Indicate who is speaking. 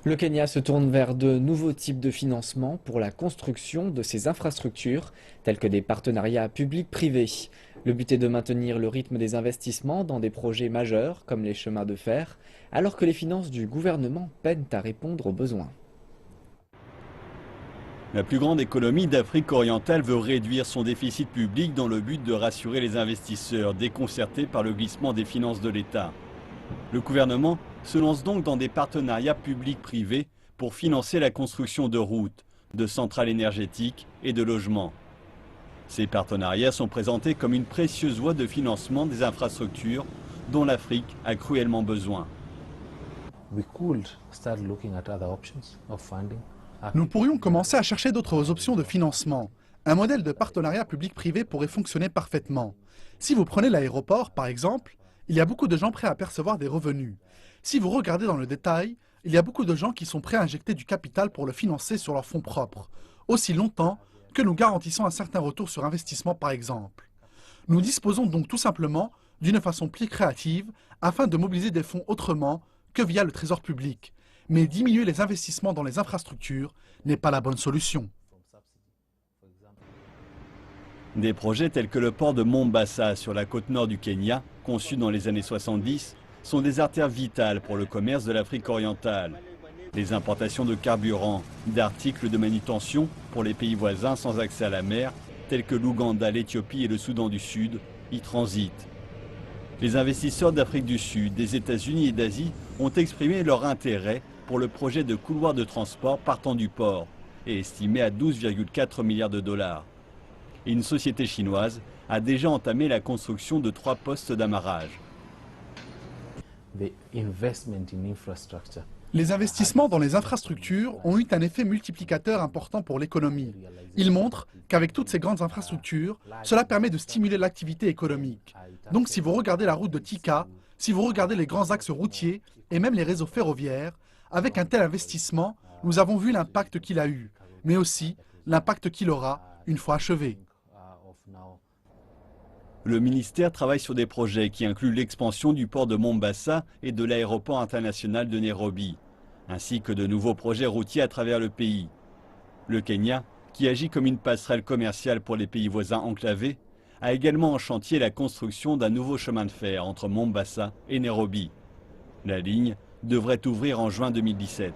Speaker 1: Le Kenya se tourne vers de nouveaux types de financement pour la construction de ses infrastructures, tels que des partenariats publics-privés. Le but est de maintenir le rythme des investissements dans des projets majeurs comme les chemins de fer, alors que les finances du gouvernement peinent à répondre aux besoins.
Speaker 2: La plus grande économie d'Afrique orientale veut réduire son déficit public dans le but de rassurer les investisseurs déconcertés par le glissement des finances de l'État. Le gouvernement se lance donc dans des partenariats publics-privés pour financer la construction de routes, de centrales énergétiques et de logements. Ces partenariats sont présentés comme une précieuse voie de financement des infrastructures dont l'Afrique a cruellement besoin.
Speaker 3: Nous pourrions commencer à chercher d'autres options de financement. Un modèle de partenariat public-privé pourrait fonctionner parfaitement. Si vous prenez l'aéroport, par exemple, il y a beaucoup de gens prêts à percevoir des revenus. Si vous regardez dans le détail, il y a beaucoup de gens qui sont prêts à injecter du capital pour le financer sur leurs fonds propres, aussi longtemps que nous garantissons un certain retour sur investissement, par exemple. Nous disposons donc tout simplement d'une façon plus créative afin de mobiliser des fonds autrement que via le trésor public. Mais diminuer les investissements dans les infrastructures n'est pas la bonne solution.
Speaker 2: Des projets tels que le port de Mombasa sur la côte nord du Kenya, conçu dans les années 70, sont des artères vitales pour le commerce de l'Afrique orientale. Les importations de carburant, d'articles de manutention pour les pays voisins sans accès à la mer, tels que l'Ouganda, l'Éthiopie et le Soudan du Sud, y transitent. Les investisseurs d'Afrique du Sud, des États-Unis et d'Asie ont exprimé leur intérêt pour le projet de couloir de transport partant du port et estimé à 12,4 milliards de dollars. Et une société chinoise a déjà entamé la construction de 3 postes d'amarrage.
Speaker 3: Les investissements dans les infrastructures ont eu un effet multiplicateur important pour l'économie. Ils montrent qu'avec toutes ces grandes infrastructures, cela permet de stimuler l'activité économique. Donc si vous regardez la route de Thika, si vous regardez les grands axes routiers et même les réseaux ferroviaires, avec un tel investissement, nous avons vu l'impact qu'il a eu, mais aussi l'impact qu'il aura une fois achevé.
Speaker 2: Le ministère travaille sur des projets qui incluent l'expansion du port de Mombasa et de l'aéroport international de Nairobi, ainsi que de nouveaux projets routiers à travers le pays. Le Kenya, qui agit comme une passerelle commerciale pour les pays voisins enclavés, a également en chantier la construction d'un nouveau chemin de fer entre Mombasa et Nairobi. La ligne devrait ouvrir en juin 2017.